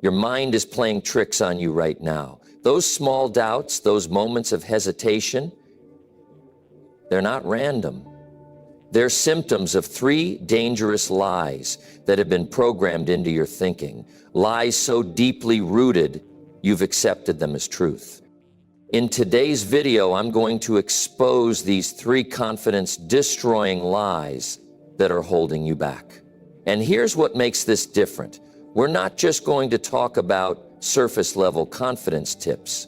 Your mind is playing tricks on you right now. Those small doubts, those moments of hesitation, they're not random. They're symptoms of 3 dangerous lies that have been programmed into your thinking. Lies so deeply rooted, you've accepted them as truth. In today's video, I'm going to expose these 3 confidence-destroying lies that are holding you back. And here's what makes this different. We're not just going to talk about surface-level confidence tips.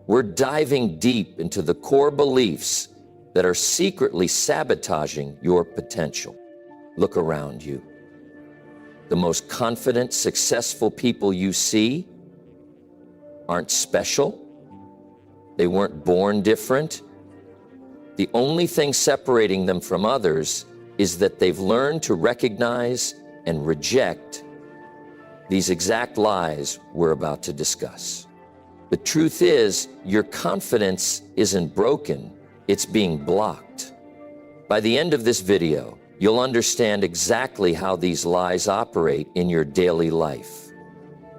We're diving deep into the core beliefs that are secretly sabotaging your potential. Look around you. The most confident, successful people you see aren't special. They weren't born different. The only thing separating them from others is that they've learned to recognize and reject these exact lies we're about to discuss. The truth is, your confidence isn't broken, it's being blocked. By the end of this video, you'll understand exactly how these lies operate in your daily life.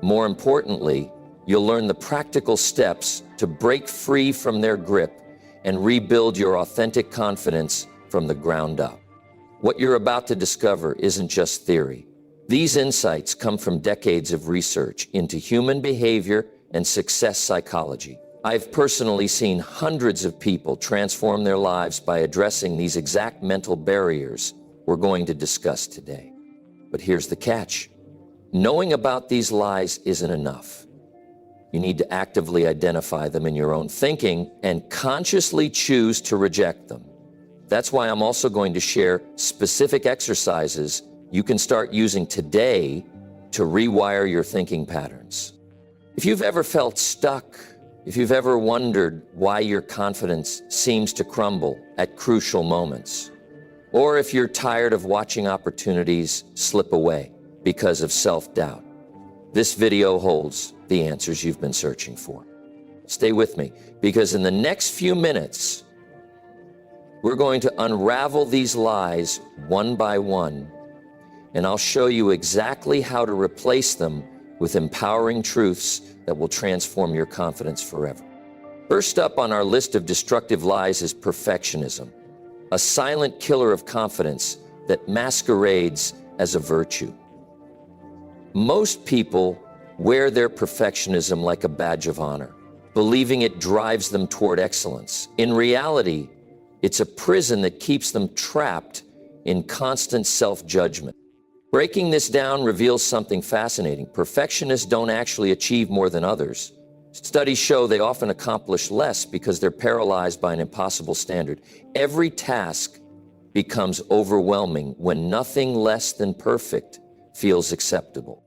More importantly, you'll learn the practical steps to break free from their grip and rebuild your authentic confidence from the ground up. What you're about to discover isn't just theory. These insights come from decades of research into human behavior and success psychology. I've personally seen hundreds of people transform their lives by addressing these exact mental barriers we're going to discuss today. But here's the catch. Knowing about these lies isn't enough. You need to actively identify them in your own thinking and consciously choose to reject them. That's why I'm also going to share specific exercises you can start using today to rewire your thinking patterns. If you've ever felt stuck, if you've ever wondered why your confidence seems to crumble at crucial moments, or if you're tired of watching opportunities slip away because of self-doubt, this video holds the answers you've been searching for. Stay with me, because in the next few minutes, we're going to unravel these lies one by one, and I'll show you exactly how to replace them with empowering truths that will transform your confidence forever. First up on our list of destructive lies is perfectionism, a silent killer of confidence that masquerades as a virtue. Most people wear their perfectionism like a badge of honor, believing it drives them toward excellence. In reality, it's a prison that keeps them trapped in constant self-judgment. Breaking this down reveals something fascinating. Perfectionists don't actually achieve more than others. Studies show they often accomplish less because they're paralyzed by an impossible standard. Every task becomes overwhelming when nothing less than perfect feels acceptable.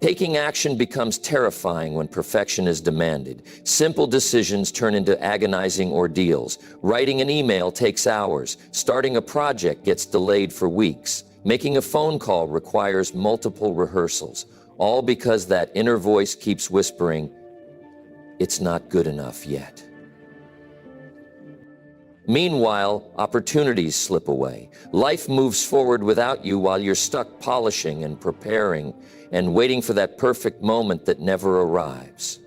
Taking action becomes terrifying when perfection is demanded. Simple decisions turn into agonizing ordeals. Writing an email takes hours. Starting a project gets delayed for weeks. Making a phone call requires multiple rehearsals, all because that inner voice keeps whispering, "It's not good enough yet." Meanwhile, opportunities slip away. Life moves forward without you while you're stuck polishing and preparing and waiting for that perfect moment that never arrives.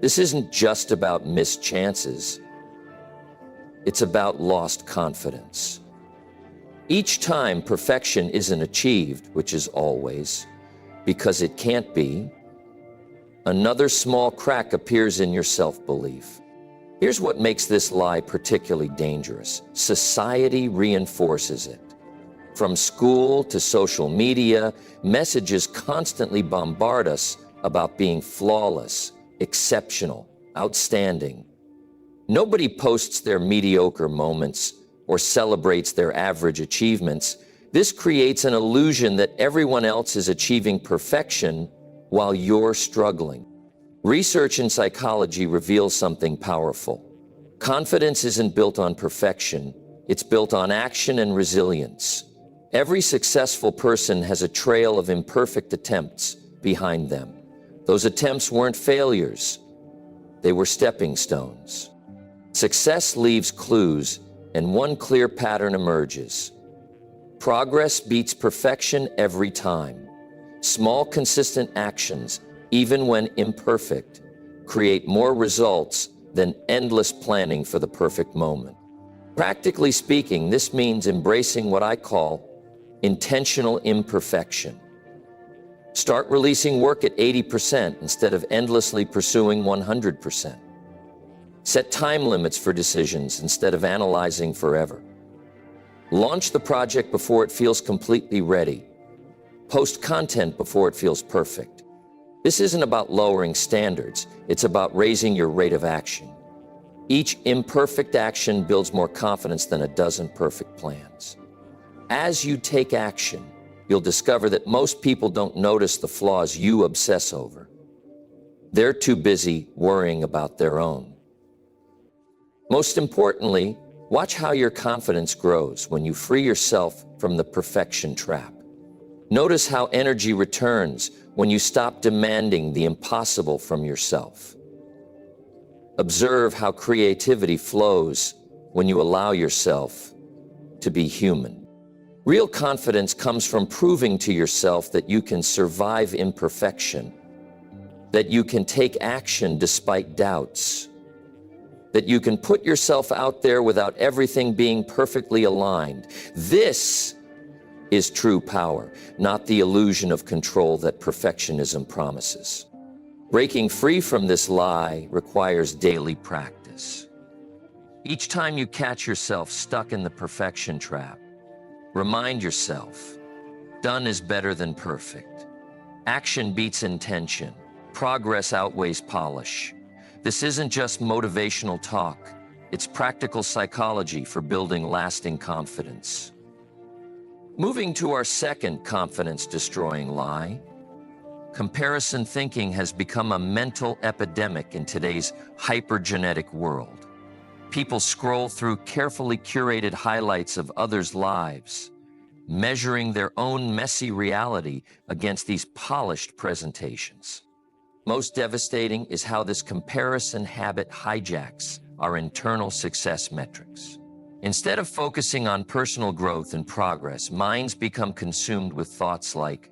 This isn't just about missed chances. It's about lost confidence. Each time perfection isn't achieved, which is always, because it can't be, another small crack appears in your self-belief. Here's what makes this lie particularly dangerous. Society reinforces it. From school to social media, messages constantly bombard us about being flawless, exceptional, outstanding. Nobody posts their mediocre moments or celebrates their average achievements. This creates an illusion that everyone else is achieving perfection while you're struggling. Research in psychology reveals something powerful. Confidence isn't built on perfection, it's built on action and resilience. Every successful person has a trail of imperfect attempts behind them. Those attempts weren't failures, they were stepping stones. Success leaves clues, and one clear pattern emerges. Progress beats perfection every time. Small, consistent actions even when imperfect, create more results than endless planning for the perfect moment. Practically speaking, this means embracing what I call intentional imperfection. Start releasing work at 80% instead of endlessly pursuing 100%. Set time limits for decisions instead of analyzing forever. Launch the project before it feels completely ready. Post content before it feels perfect. This isn't about lowering standards, it's about raising your rate of action. Each imperfect action builds more confidence than a dozen perfect plans. As you take action, you'll discover that most people don't notice the flaws you obsess over. They're too busy worrying about their own. Most importantly, watch how your confidence grows when you free yourself from the perfection trap. Notice how energy returns when you stop demanding the impossible from yourself. Observe how creativity flows when you allow yourself to be human. Real confidence comes from proving to yourself that you can survive imperfection, that you can take action despite doubts, that you can put yourself out there without everything being perfectly aligned. This is true power, not the illusion of control that perfectionism promises. Breaking free from this lie requires daily practice. Each time you catch yourself stuck in the perfection trap, remind yourself, done is better than perfect. Action beats intention. Progress outweighs polish. This isn't just motivational talk. It's practical psychology for building lasting confidence. Moving to our second confidence-destroying lie, comparison thinking has become a mental epidemic in today's hypergenetic world. People scroll through carefully curated highlights of others' lives, measuring their own messy reality against these polished presentations. Most devastating is how this comparison habit hijacks our internal success metrics. Instead of focusing on personal growth and progress, minds become consumed with thoughts like,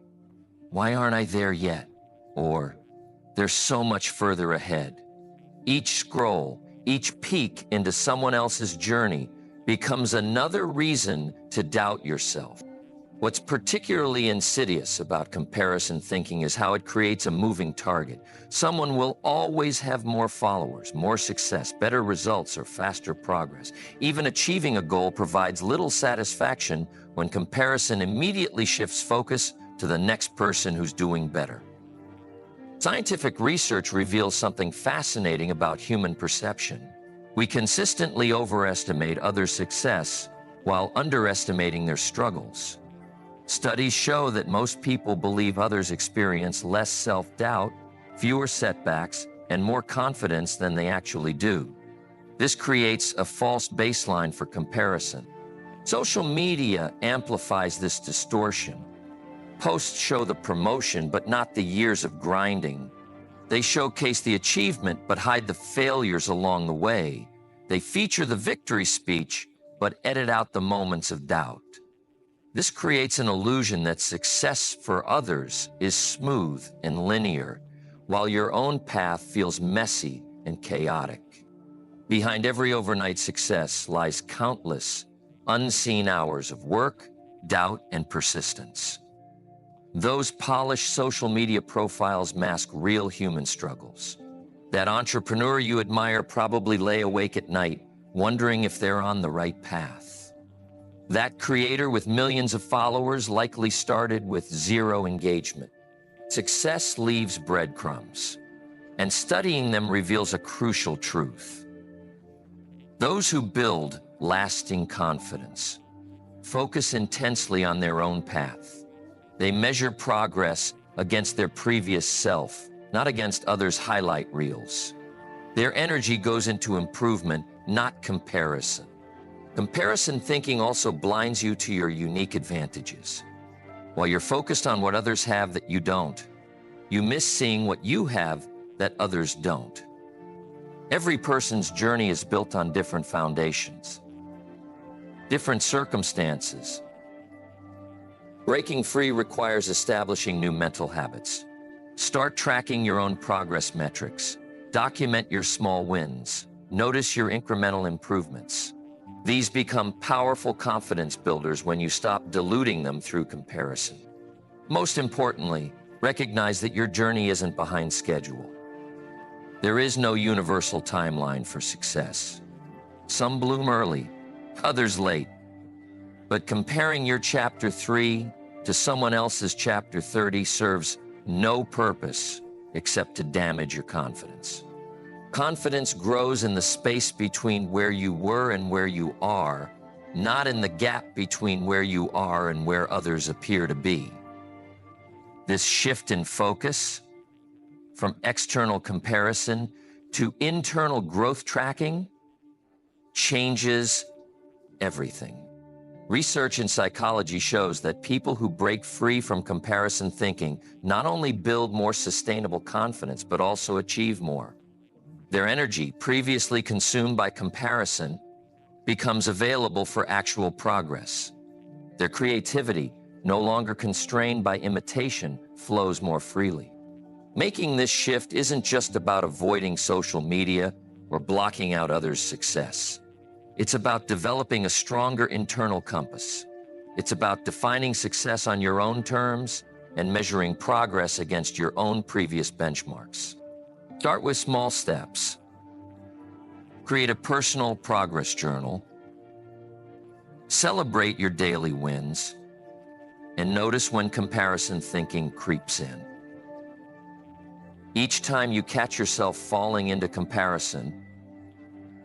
"Why aren't I there yet?" Or, "They're so much further ahead." Each scroll, each peek into someone else's journey becomes another reason to doubt yourself. What's particularly insidious about comparison thinking is how it creates a moving target. Someone will always have more followers, more success, better results, or faster progress. Even achieving a goal provides little satisfaction when comparison immediately shifts focus to the next person who's doing better. Scientific research reveals something fascinating about human perception. We consistently overestimate others' success while underestimating their struggles. Studies show that most people believe others experience less self-doubt, fewer setbacks, and more confidence than they actually do. This creates a false baseline for comparison. Social media amplifies this distortion. Posts show the promotion, but not the years of grinding. They showcase the achievement, but hide the failures along the way. They feature the victory speech, but edit out the moments of doubt. This creates an illusion that success for others is smooth and linear, while your own path feels messy and chaotic. Behind every overnight success lies countless, unseen hours of work, doubt, and persistence. Those polished social media profiles mask real human struggles. That entrepreneur you admire probably lay awake at night, wondering if they're on the right path. That creator with millions of followers likely started with zero engagement. Success leaves breadcrumbs, and studying them reveals a crucial truth. Those who build lasting confidence focus intensely on their own path. They measure progress against their previous self, not against others' highlight reels. Their energy goes into improvement, not comparison. Comparison thinking also blinds you to your unique advantages. While you're focused on what others have that you don't, you miss seeing what you have that others don't. Every person's journey is built on different foundations, different circumstances. Breaking free requires establishing new mental habits. Start tracking your own progress metrics. Document your small wins. Notice your incremental improvements. These become powerful confidence builders when you stop diluting them through comparison. Most importantly, recognize that your journey isn't behind schedule. There is no universal timeline for success. Some bloom early, others late. But comparing your chapter 3 to someone else's chapter 30 serves no purpose except to damage your confidence. Confidence grows in the space between where you were and where you are, not in the gap between where you are and where others appear to be. This shift in focus from external comparison to internal growth tracking changes everything. Research in psychology shows that people who break free from comparison thinking not only build more sustainable confidence, but also achieve more. Their energy, previously consumed by comparison, becomes available for actual progress. Their creativity, no longer constrained by imitation, flows more freely. Making this shift isn't just about avoiding social media or blocking out others' success. It's about developing a stronger internal compass. It's about defining success on your own terms and measuring progress against your own previous benchmarks. Start with small steps. Create a personal progress journal. Celebrate your daily wins. And notice when comparison thinking creeps in. Each time you catch yourself falling into comparison,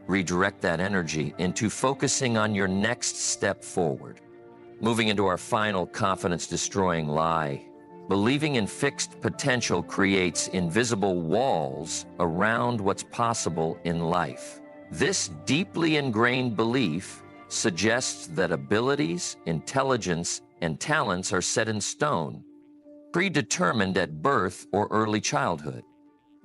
redirect that energy into focusing on your next step forward. Moving into our final confidence-destroying lie. Believing in fixed potential creates invisible walls around what's possible in life. This deeply ingrained belief suggests that abilities, intelligence, and talents are set in stone, predetermined at birth or early childhood.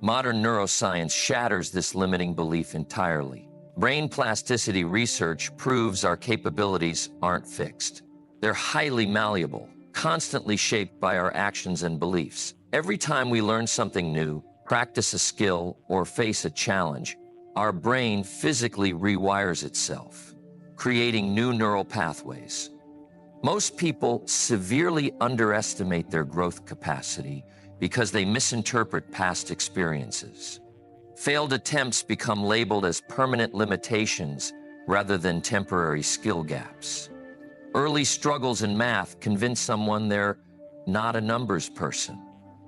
Modern neuroscience shatters this limiting belief entirely. Brain plasticity research proves our capabilities aren't fixed. They're highly malleable, constantly shaped by our actions and beliefs. Every time we learn something new, practice a skill, or face a challenge, our brain physically rewires itself, creating new neural pathways. Most people severely underestimate their growth capacity because they misinterpret past experiences. Failed attempts become labeled as permanent limitations rather than temporary skill gaps. Early struggles in math convince someone they're not a numbers person.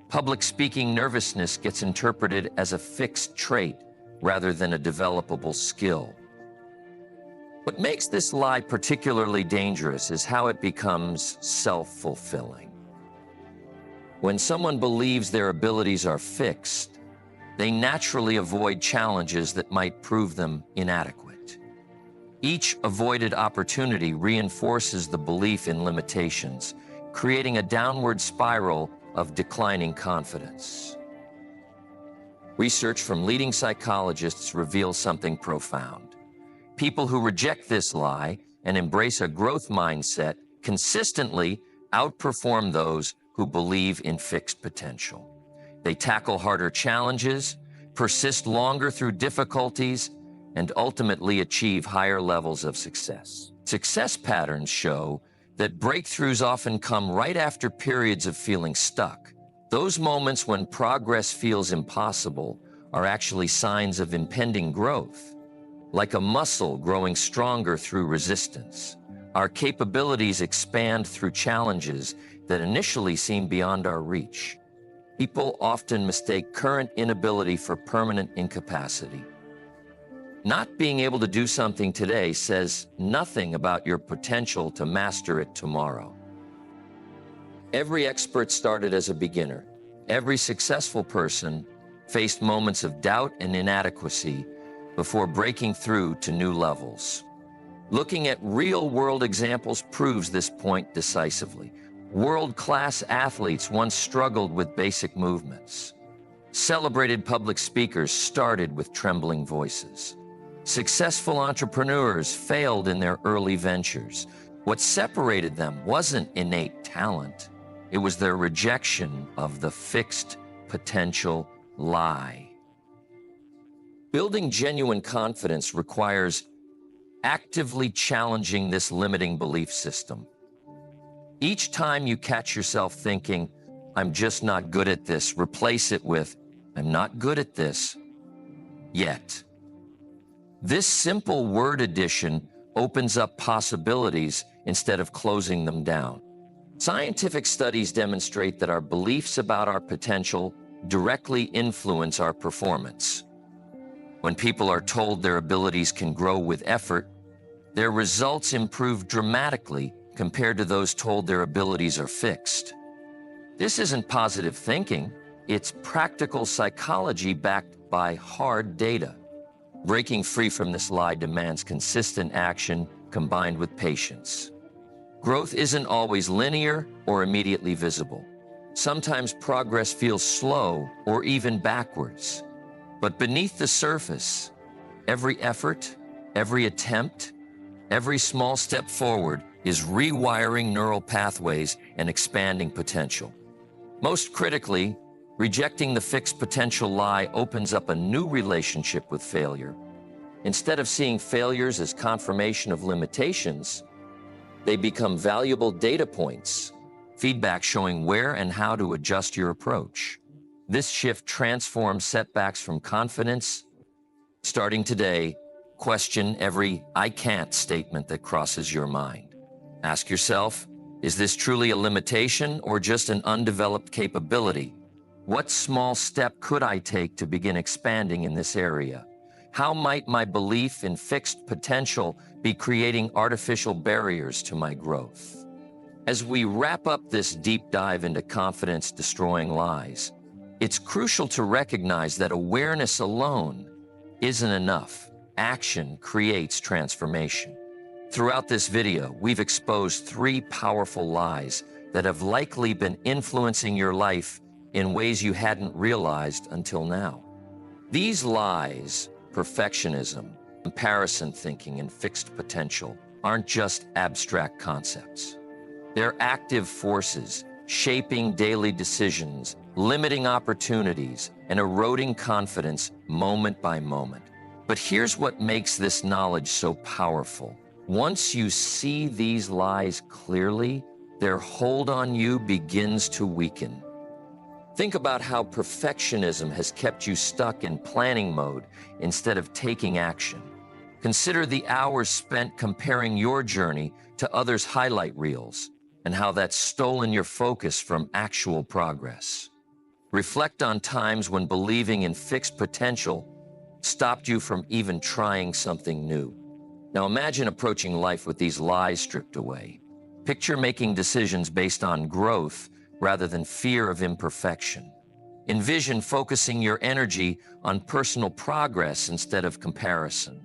Public speaking nervousness gets interpreted as a fixed trait rather than a developable skill. What makes this lie particularly dangerous is how it becomes self-fulfilling. When someone believes their abilities are fixed, they naturally avoid challenges that might prove them inadequate. Each avoided opportunity reinforces the belief in limitations, creating a downward spiral of declining confidence. Research from leading psychologists reveals something profound. People who reject this lie and embrace a growth mindset consistently outperform those who believe in fixed potential. They tackle harder challenges, persist longer through difficulties, and ultimately achieve higher levels of success. Success patterns show that breakthroughs often come right after periods of feeling stuck. Those moments when progress feels impossible are actually signs of impending growth. Like a muscle growing stronger through resistance, our capabilities expand through challenges that initially seem beyond our reach. People often mistake current inability for permanent incapacity. Not being able to do something today says nothing about your potential to master it tomorrow. Every expert started as a beginner. Every successful person faced moments of doubt and inadequacy before breaking through to new levels. Looking at real-world examples proves this point decisively. World-class athletes once struggled with basic movements. Celebrated public speakers started with trembling voices. Successful entrepreneurs failed in their early ventures. What separated them wasn't innate talent. It was their rejection of the fixed potential lie. Building genuine confidence requires actively challenging this limiting belief system. Each time you catch yourself thinking, "I'm just not good at this," replace it with, "I'm not good at this yet." This simple word addition opens up possibilities instead of closing them down. Scientific studies demonstrate that our beliefs about our potential directly influence our performance. When people are told their abilities can grow with effort, their results improve dramatically compared to those told their abilities are fixed. This isn't positive thinking, it's practical psychology backed by hard data. Breaking free from this lie demands consistent action combined with patience. Growth isn't always linear or immediately visible. Sometimes progress feels slow or even backwards. But beneath the surface, every effort, every attempt, every small step forward is rewiring neural pathways and expanding potential. Most critically, rejecting the fixed potential lie opens up a new relationship with failure. Instead of seeing failures as confirmation of limitations, they become valuable data points, feedback showing where and how to adjust your approach. This shift transforms setbacks from confidence. Starting today, question every "I can't" statement that crosses your mind. Ask yourself, is this truly a limitation or just an undeveloped capability? What small step could I take to begin expanding in this area? How might my belief in fixed potential be creating artificial barriers to my growth? As we wrap up this deep dive into confidence-destroying lies, it's crucial to recognize that awareness alone isn't enough. Action creates transformation. Throughout this video, we've exposed 3 powerful lies that have likely been influencing your life in ways you hadn't realized until now. These lies, perfectionism, comparison thinking, and fixed potential, aren't just abstract concepts. They're active forces shaping daily decisions, limiting opportunities, and eroding confidence moment by moment. But here's what makes this knowledge so powerful. Once you see these lies clearly, their hold on you begins to weaken. Think about how perfectionism has kept you stuck in planning mode instead of taking action. Consider the hours spent comparing your journey to others' highlight reels and how that's stolen your focus from actual progress. Reflect on times when believing in fixed potential stopped you from even trying something new. Now imagine approaching life with these lies stripped away. Picture making decisions based on growth rather than fear of imperfection. Envision focusing your energy on personal progress instead of comparison.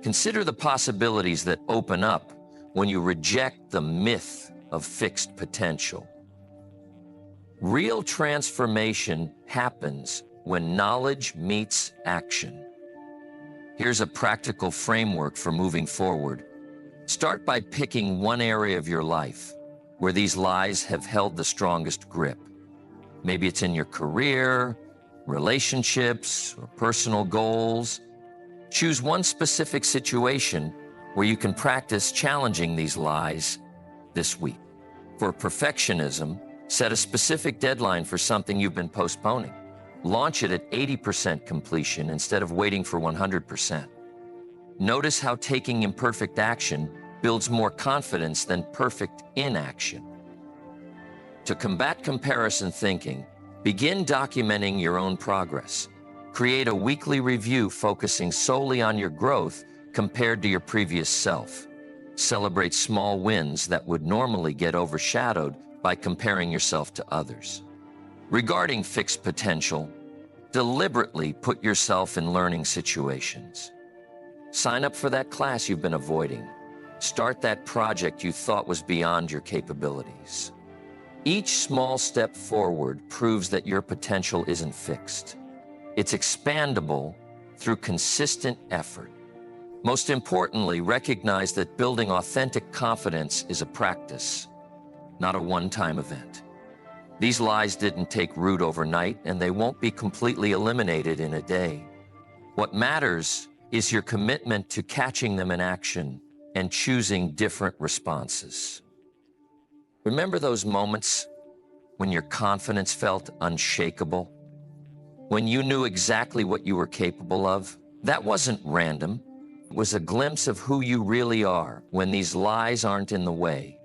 Consider the possibilities that open up when you reject the myth of fixed potential. Real transformation happens when knowledge meets action. Here's a practical framework for moving forward. Start by picking one area of your life where these lies have held the strongest grip. Maybe it's in your career, relationships, or personal goals. Choose one specific situation where you can practice challenging these lies this week. For perfectionism, set a specific deadline for something you've been postponing. Launch it at 80% completion instead of waiting for 100%. Notice how taking imperfect action builds more confidence than perfect inaction. To combat comparison thinking, begin documenting your own progress. Create a weekly review focusing solely on your growth compared to your previous self. Celebrate small wins that would normally get overshadowed by comparing yourself to others. Regarding fixed potential, deliberately put yourself in learning situations. Sign up for that class you've been avoiding. Start that project you thought was beyond your capabilities. Each small step forward proves that your potential isn't fixed. It's expandable through consistent effort. Most importantly, recognize that building authentic confidence is a practice, not a one-time event. These lies didn't take root overnight, and they won't be completely eliminated in a day. What matters is your commitment to catching them in action and choosing different responses. Remember those moments when your confidence felt unshakable? When you knew exactly what you were capable of? That wasn't random. It was a glimpse of who you really are when these lies aren't in the way.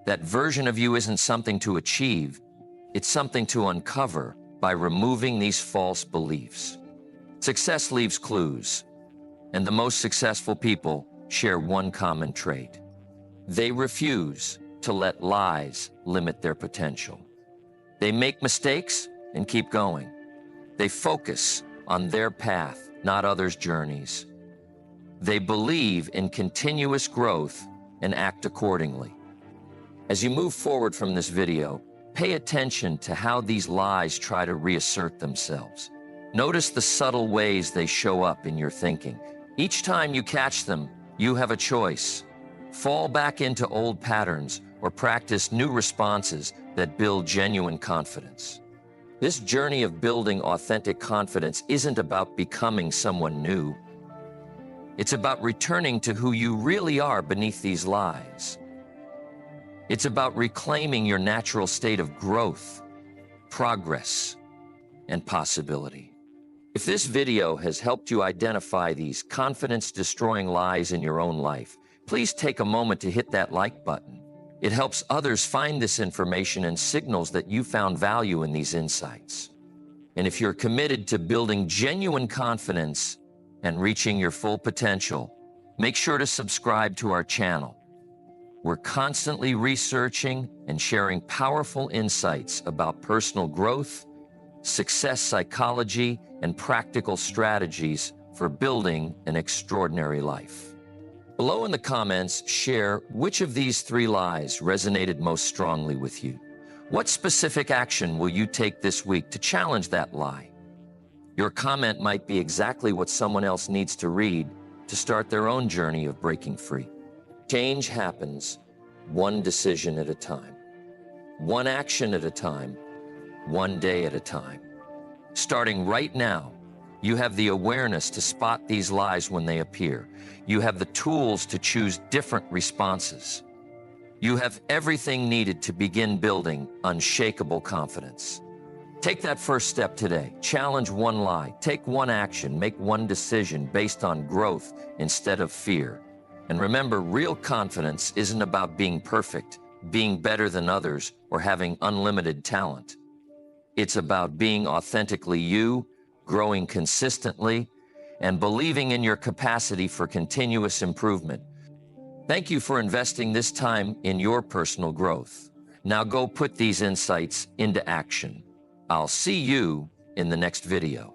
That version of you isn't something to achieve, it's something to uncover by removing these false beliefs. Success leaves clues, and the most successful people share one common trait. They refuse to let lies limit their potential. They make mistakes and keep going. They focus on their path, not others' journeys. They believe in continuous growth and act accordingly. As you move forward from this video, pay attention to how these lies try to reassert themselves. Notice the subtle ways they show up in your thinking. Each time you catch them, you have a choice. Fall back into old patterns or practice new responses that build genuine confidence. This journey of building authentic confidence isn't about becoming someone new. It's about returning to who you really are beneath these lies. It's about reclaiming your natural state of growth, progress, and possibility. If this video has helped you identify these confidence-destroying lies in your own life, please take a moment to hit that like button. It helps others find this information and signals that you found value in these insights. And if you're committed to building genuine confidence and reaching your full potential, make sure to subscribe to our channel. We're constantly researching and sharing powerful insights about personal growth, success psychology, and practical strategies for building an extraordinary life. Below in the comments, share which of these 3 lies resonated most strongly with you. What specific action will you take this week to challenge that lie? Your comment might be exactly what someone else needs to read to start their own journey of breaking free. Change happens one decision at a time, one action at a time, one day at a time. Starting right now, you have the awareness to spot these lies when they appear. You have the tools to choose different responses. You have everything needed to begin building unshakable confidence. Take that first step today. Challenge one lie. Take one action. Make one decision based on growth instead of fear. And remember, real confidence isn't about being perfect, being better than others, or having unlimited talent. It's about being authentically you, growing consistently, and believing in your capacity for continuous improvement. Thank you for investing this time in your personal growth. Now go put these insights into action. I'll see you in the next video.